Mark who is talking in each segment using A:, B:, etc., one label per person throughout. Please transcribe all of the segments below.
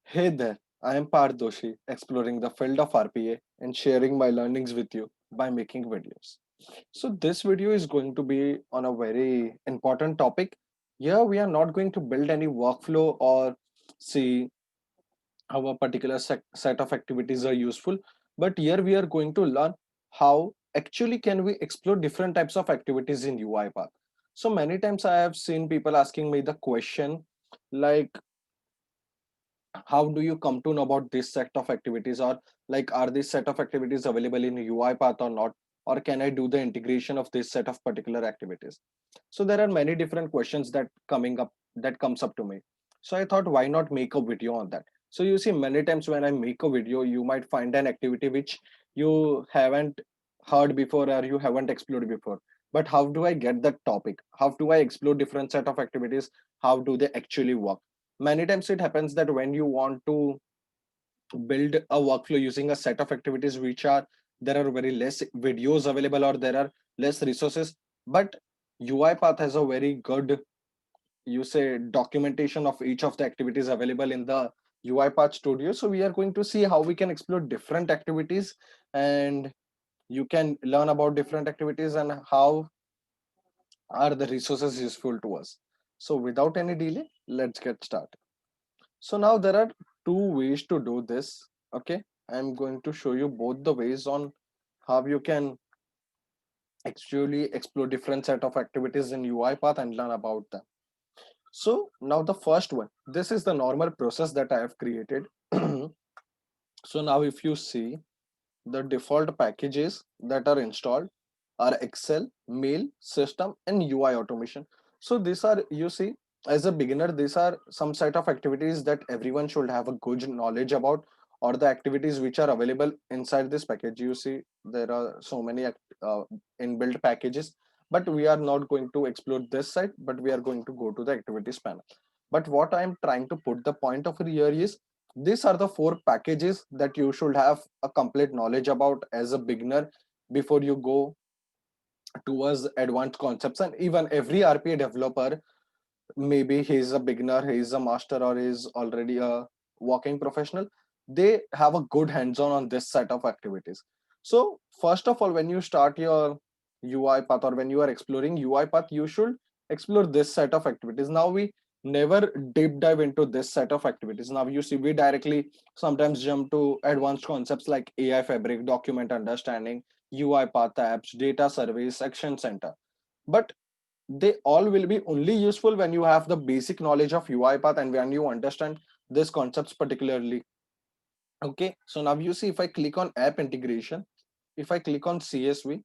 A: Hey there, I am Parth Doshi, exploring the field of RPA and sharing my learnings with you by making videos. So, this video is going to be on a very important topic. Here, we are not going to build any workflow or see how a particular set of activities are useful, but here we are going to learn how actually can we explore different types of activities in UiPath. So, many times I have seen people asking me the question like, how do you come to know about this set of activities, or like are this set of activities available in UiPath or not, or can I do the integration of this set of particular activities? So there are many different questions that comes up to me. So I thought, why not make a video on that? So you see, many times when I make a video, you might find an activity which you haven't heard before or you haven't explored before. But how do I get that topic? How do I explore different set of activities? How do they actually work? Many times it happens that when you want to build a workflow using a set of activities which are, there are very less videos available or there are less resources, but UiPath has a very good, you say, documentation of each of the activities available in the UiPath studio. So we are going to see how we can explore different activities, and you can learn about different activities and how are the resources useful to us. So without any delay, let's get started. So now there are two ways to do this. Okay, I'm going to show you both the ways on how you can actually explore different set of activities in UiPath and learn about them. So now the first one, this is the normal process that I have created. So now if you see, the default packages that are installed are Excel, Mail, System, and UI automation. So these are, you see, as a beginner, these are some set of activities that everyone should have a good knowledge about, or the activities which are available inside this package. You see, there are so many inbuilt packages, but we are not going to explore this side, but we are going to go to the activities panel. But what I'm trying to put the point of here is, these are the four packages that you should have a complete knowledge about as a beginner before you go towards advanced concepts. And even every RPA developer, maybe he's a beginner, he's a master, or he's already a working professional, they have a good hands-on this set of activities. So first of all, when you start your UiPath, or when you are exploring UiPath, you should explore this set of activities. Now we never deep dive into this set of activities. Now you see, we directly sometimes jump to advanced concepts like AI Fabric, document understanding, UiPath apps, data service, action center. But they all will be only useful when you have the basic knowledge of UiPath and when you understand these concepts particularly. Okay, so now you see, if I click on app integration, if I click on CSV,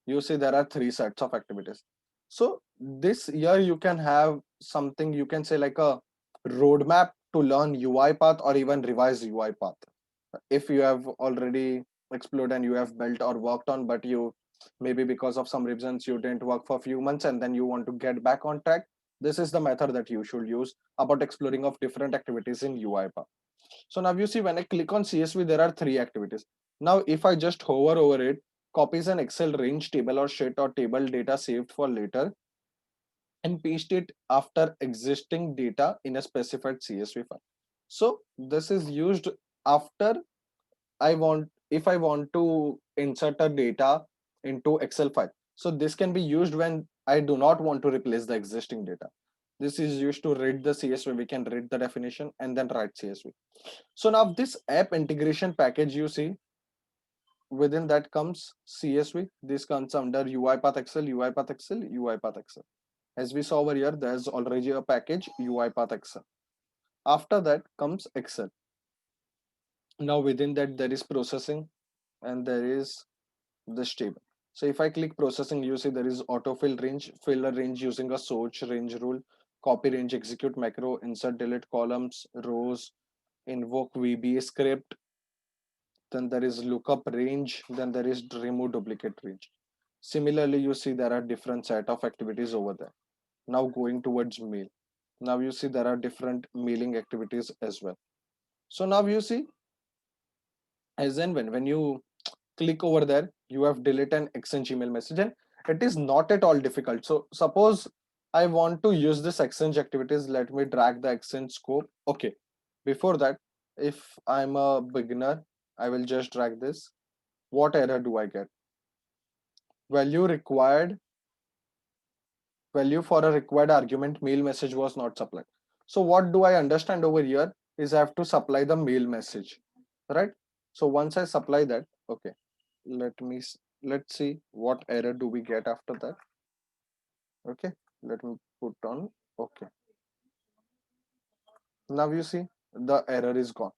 A: you see there are three sets of activities. So this year you can have something, you can say, like a roadmap to learn UiPath or even revise UiPath. If you have already explored and you have built or worked on, but you, maybe because of some reasons you didn't work for a few months and then you want to get back on track, this is the method that you should use about exploring of different activities in UiPath. So now you see, when I click on CSV, there are three activities. Now if I just hover over it, copies an Excel range, table or sheet or table data saved for later, and paste it after existing data in a specified CSV file. So this is used after I want, if I want to insert a data into Excel file. So this can be used when I do not want to replace the existing data. This is used to read the CSV. We can read the definition and then write CSV. So now this app integration package, you see, within that comes CSV. This comes under UiPath Excel, UiPath Excel, UiPath Excel. As we saw over here, there's already a package UiPath Excel. After that comes Excel. Now within that there is processing and there is this table. So if I click processing, you see there is autofill range, fill a range using a search range rule, copy range, execute macro, insert delete columns, rows, invoke VBA script, then there is lookup range, then there is remove duplicate range. Similarly, you see there are different set of activities over there. Now going towards mail. Now you see there are different mailing activities as well. So now you see, as and when you click over there, you have delete an exchange email message, and it is not at all difficult. So suppose I want to use this exchange activities, let me drag the exchange scope. Okay, before that, If I'm a beginner, I will just drag this. What error do I get? Value required, value for a required argument mail message was not supplied. So what do I understand over here is I have to supply the mail message, right? So once I supply that, okay, let's see what error do we get after that. Okay, let me put on. Okay, now you see the error is gone.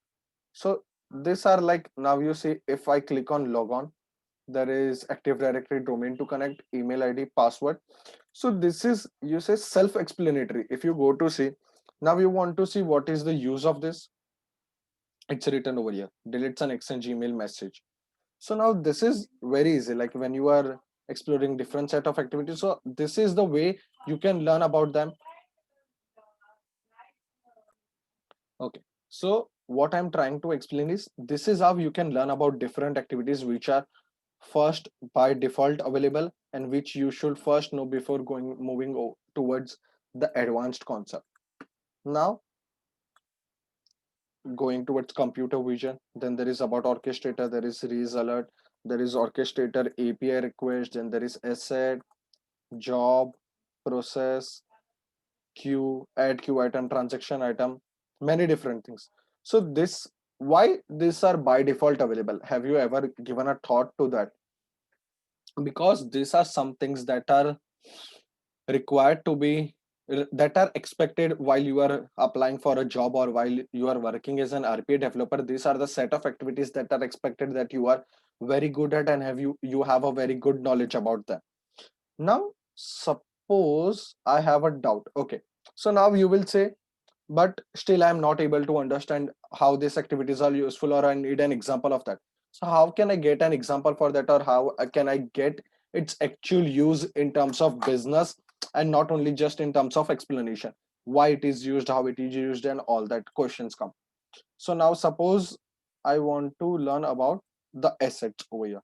A: So these are like, now you see if I click on log on, there is Active Directory domain to connect, email ID, password. So this is, you say, self-explanatory. If you go to see, now you want to see what is the use of this, it's written over here, deletes an exchange email message. So now this is very easy, like when you are exploring different set of activities, so this is the way you can learn about them. Okay, so what I'm trying to explain is this is how you can learn about different activities which are first by default available and which you should first know before going moving towards the advanced concept. Now going towards computer vision, then there is about orchestrator, there is release alert, there is orchestrator API request, then there is asset, job, process, queue, add queue item, transaction item, many different things. So this, why these are by default available, have you ever given a thought to that? Because these are some things that are required to be, that are expected while you are applying for a job or while you are working as an RPA developer. These are the set of activities that are expected that you are very good at and have you have a very good knowledge about them. Now suppose I have a doubt. Okay, so now you will say, but still I'm not able to understand how these activities are useful, or I need an example of that. So how can I get an example for that, or how can I get its actual use in terms of business and not only just in terms of explanation, why it is used, how it is used, and all that questions come. So now suppose I want to learn about the assets over here.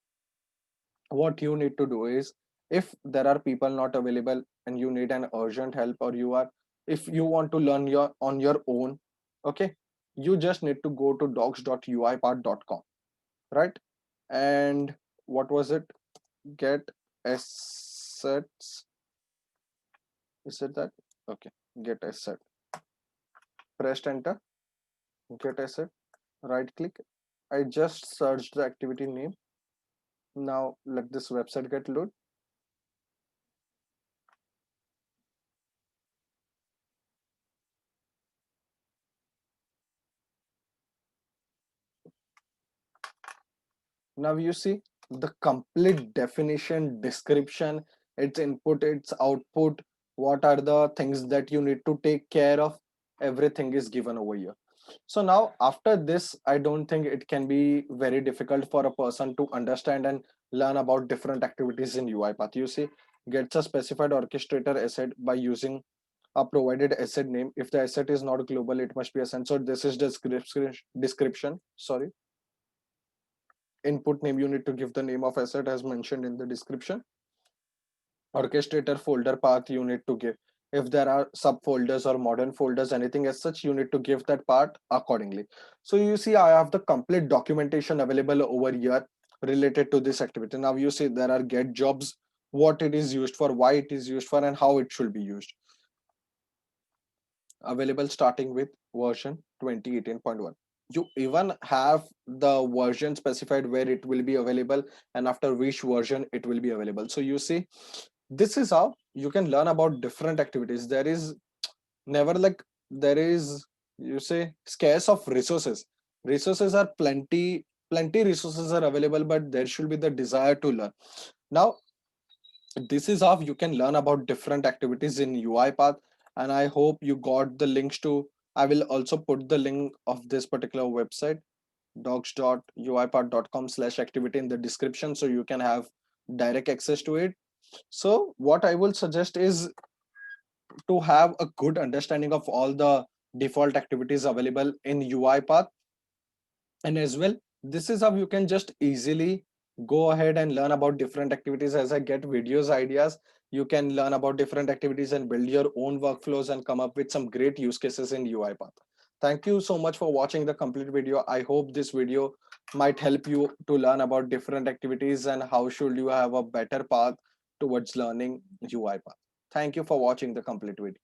A: What you need to do is, if there are people not available and you need an urgent help, or you are, if you want to learn your on your own, okay, you just need to go to docs.uipath.com, right? And what was it, get assets, is it that? Okay, get asset, pressed enter, get asset, right click. I just searched the activity name. Now let this website get load. Now you see the complete definition, description, its input, its output, what are the things that you need to take care of, everything is given over here. So now after this, I don't think it can be very difficult for a person to understand and learn about different activities in UiPath. You see, gets a specified orchestrator asset by using a provided asset name. If the asset is not global, it must be assigned. So this is description, sorry. Input name, you need to give the name of asset as mentioned in the description. Orchestrator folder path, you need to give, if there are subfolders or modern folders, anything as such, you need to give that part accordingly. So you see I have the complete documentation available over here related to this activity. Now you see there are get jobs, what it is used for, why it is used for, and how it should be used, available starting with version 2018.1. You even have the version specified where it will be available and after which version it will be available. So you see, this is how you can learn about different activities. There is never like, there is, you say, scarce of resources. Resources are plenty, plenty resources are available, but there should be the desire to learn. Now this is how you can learn about different activities in UiPath, and I hope you got the links to, I will also put the link of this particular website, docs.uipath.com/activity, in the description, so you can have direct access to it. So what I will suggest is to have a good understanding of all the default activities available in UiPath. And as well, this is how you can just easily go ahead and learn about different activities. As I get videos ideas, you can learn about different activities and build your own workflows and come up with some great use cases in UiPath. Thank you so much for watching the complete video. I hope this video might help you to learn about different activities and how should you have a better path towards learning UI path. Thank you for watching the complete video.